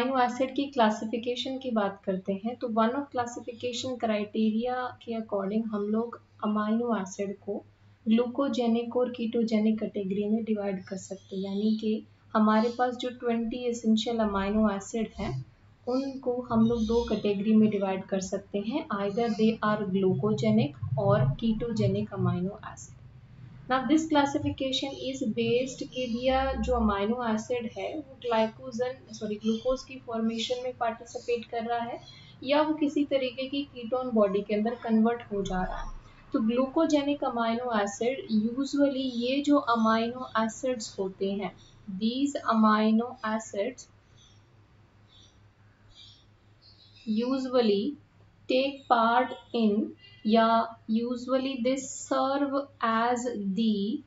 Amino acid की classification की बात करते हैं तो वन ऑफ क्लासिफिकेशन क्राइटेरिया के अकॉर्डिंग हम लोग अमाइनो एसिड को ग्लूकोजेनिक और कीटोजेनिक कैटेगरी में डिवाइड कर सकते हैं। यानी कि हमारे पास जो 20 एसेंशियल अमाइनो एसिड हैं उनको हम लोग दो कैटेगरी में डिवाइड कर सकते हैं, आइदर दे आर ग्लूकोजेनिक और ketogenic amino acid. Now this classification is based कि दिया जो अमाइनो एसिड है वो ग्लूकोज की फॉर्मेशन में पार्टिसिपेट कर रहा है या वो किसी तरीके की कीटोन बॉडी के अंदर कन्वर्ट हो जा रहा है। तो ग्लूकोजेनिक अमाइनो एसिड यूजुअली ये जो अमाइनो एसिड्स होते हैं, these amino acids usually take part in या usually they serve as the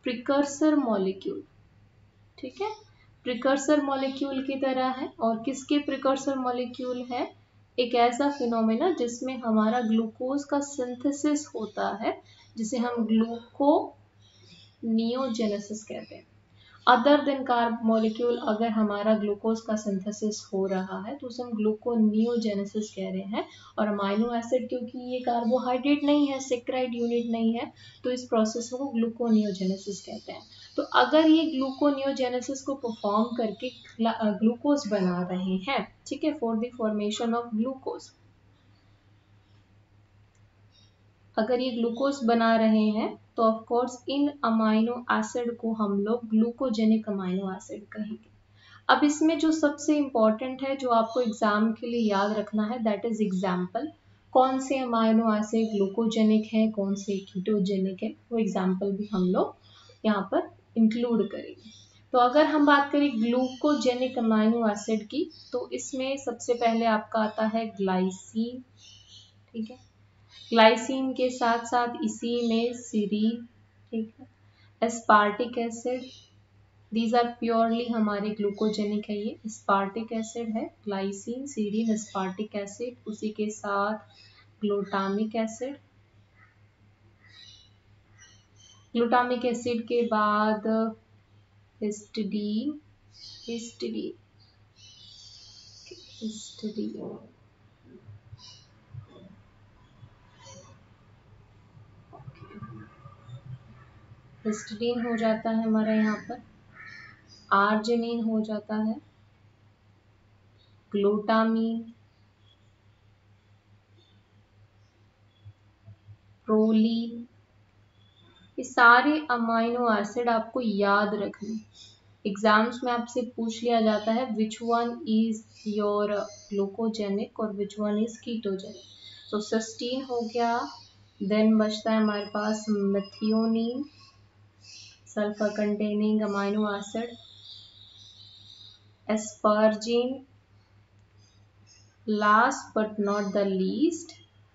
precursor molecule. ठीक है, प्रिकर्सर मॉलिक्यूल की तरह है। और किसके प्रिकर्सर मॉलिक्यूल है? एक ऐसा फिनोमेना जिसमें हमारा ग्लूकोज का सिंथेसिस होता है जिसे हम ग्लूकोनियोजेनेसिस कहते हैं। अदर देन कार्ब मॉलिक्यूल अगर हमारा ग्लूकोज का सिंथेसिस हो रहा है तो उसे हम ग्लूकोनियोजेनेसिस कह रहे हैं। और अमाइनो एसिड क्योंकि ये कार्बोहाइड्रेट नहीं है, सेक्राइड यूनिट नहीं है, तो इस प्रोसेस को ग्लूकोनियोजेनेसिस कहते हैं। तो अगर ये ग्लूकोनियोजेनेसिस को परफॉर्म करके ग्लूकोज बना रहे हैं, ठीक है, for the formation of glucose, अगर ये ग्लूकोज बना रहे हैं तो of course in amino acid को हम लोग ग्लूकोजेनिक अमाइनो एसिड कहेंगे। अब इसमें जो सबसे इंपॉर्टेंट है जो आपको एग्जाम के लिए याद रखना है, दैट इज एग्जाम्पल। कौन से अमाइनो एसिड ग्लूकोजेनिक है, कौन से कीटोजेनिक है, वो एग्जाम्पल भी हम लोग यहाँ पर इंक्लूड करेंगे। तो अगर हम बात करें ग्लूकोजेनिक अमाइनो एसिड की तो इसमें सबसे पहले आपका आता है ग्लाइसिन। ठीक है, ग्लाइसिन के साथ साथ इसी में सीरीन, ठीक है, aspartic acid, these are purely हमारे ग्लूकोजेनिक है। ये एस्पार्टिक एसिड है, ग्लाइसिन, सीरीन, एस्पार्टिक एसिड, उसी के साथ ग्लूटामिक एसिड। ग्लूटामिक एसिड के बाद हिस्टिडीन, हिस्टिडीन, हिस्टिडीन, हिस्टिडीन हो जाता है हमारा यहाँ पर, आर्जिनिन हो जाता है, ग्लूटामीन, प्रोलीन। ये सारे अमाइनो एसिड आपको याद रखने, एग्जाम्स में आपसे पूछ लिया जाता है which one is your glucogenic और विच वन इज कीटोजेनिक। तो सिस्टीन हो गया, देन बचता है हमारे पास methionine, sulphur containing amino acid, asparagine, last but not the least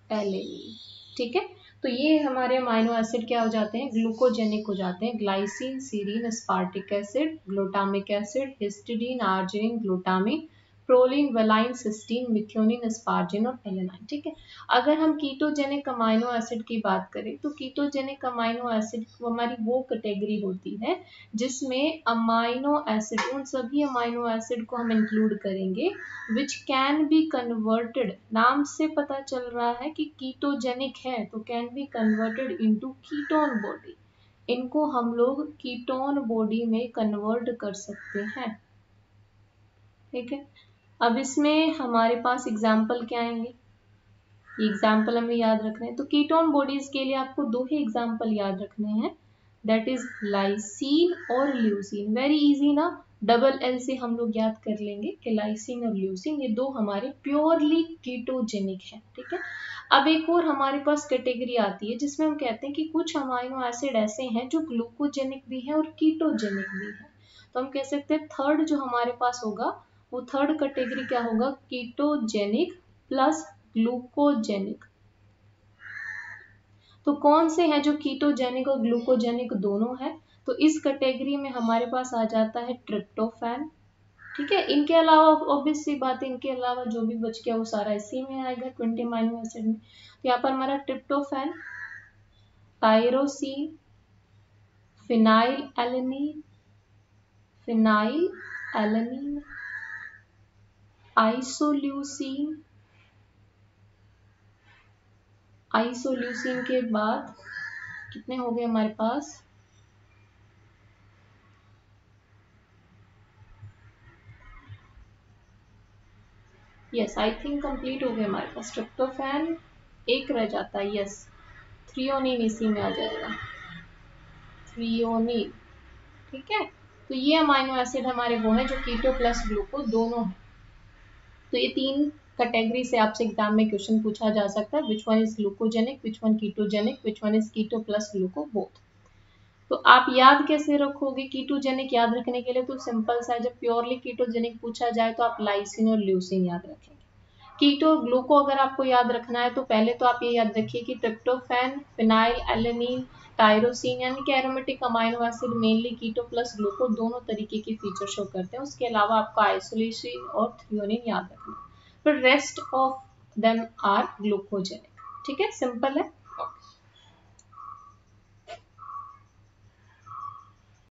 alanine. ठीक है, तो ये हमारे अमाइनो एसिड क्या हो जाते हैं, ग्लूकोजेनिक हो जाते हैं। Glycine, serine, aspartic acid, glutamic acid, histidine, arginine, glutamine, proline, valine, cysteine, methionine, asparagine और एलेनाइन। ठीक है, अगर हम कीटोजेनिक अमाइनो एसिड की बात करें तो कीटोजेनिक अमाइनो एसिड हमारी वो कैटेगरी होती है जिसमें अमाइनो एसिड, उन सभी अमाइनो एसिड को हम इंक्लूड करेंगे विच कैन बी कन्वर्टेड, नाम से पता चल रहा है कि कीटोजेनिक है तो can be converted into ketone body, इनको हम लोग कीटोन बॉडी में कन्वर्ट कर सकते हैं। ठीक है, अब इसमें हमारे पास एग्जाम्पल क्या आएंगे, ये एग्जाम्पल हमें याद रखना है। तो कीटोन बॉडीज के लिए आपको दो ही एग्जाम्पल याद रखने हैं, दैट इज लाइसीन और ल्यूसीन। वेरी इजी ना, डबल एल से हम लोग याद कर लेंगे कि लाइसीन और ल्यूसीन ये दो हमारे प्योरली कीटोजेनिक है। ठीक है, अब एक और हमारे पास कैटेगरी आती है जिसमें हम कहते हैं कि कुछ अमाइनो एसिड ऐसे हैं जो ग्लूकोजेनिक भी है और कीटोजेनिक भी है। तो हम कह सकते हैं थर्ड जो हमारे पास होगा वो थर्ड कैटेगरी क्या होगा, कीटोजेनिक प्लस ग्लूकोजेनिक। तो कौन से हैं जो कीटोजेनिक और ग्लूकोजेनिक दोनों है, तो इस कैटेगरी में हमारे पास आ जाता है ट्रिप्टोफैन। ठीक है, इनके अलावा ऑब्वियस सी बात है, इनके अलावा जो भी बच गया वो सारा इसी में आएगा 20 अमाइनो एसिड में। तो यहाँ पर हमारा tryptophan, tyrosine, phenyl alanine, phenyl alanine, isoleucine, isoleucine के बाद कितने हो गए हमारे पास? यस, आई थिंक कंप्लीट हो गए हमारे पास। ट्रिप्टोफैन एक रह जाता है, यस, थ्रियोनिन इसी में आ जाएगा, थ्रियोनिन। ठीक है, तो ये अमाइनो एसिड हमारे वो हैं जो कीटो प्लस ग्लूको दोनों है। तो ये 3 कैटेगरी से आपसे एग्जाम में क्वेश्चन पूछा जा सकता है, which one is glucogenic, which one ketogenic, which one is keto plus gluco both. तो आप याद कैसे रखोगे कीटोजेनिक? याद रखने के लिए तो सिंपल सा है, जब प्योरली कीटोजेनिक पूछा जाए तो आप लाइसिन और ल्यूसिन याद रखेंगे। कीटो ग्लूको अगर आपको याद रखना है तो पहले तो आप ये याद रखिए कि ट्रिप्टोफैन, फिनाइल एलेनिन, टायरोसिन यानी कि एरोमेटिक अमाइनो एसिड मेनली कीटो प्लस ग्लूको दोनों तरीके के फीचर शो करते हैं। उसके अलावा आपको आइसोलेसिन और थ्रियोनिन याद रखना है, पर rest of them are glucogenic. ठीक है, सिंपल है।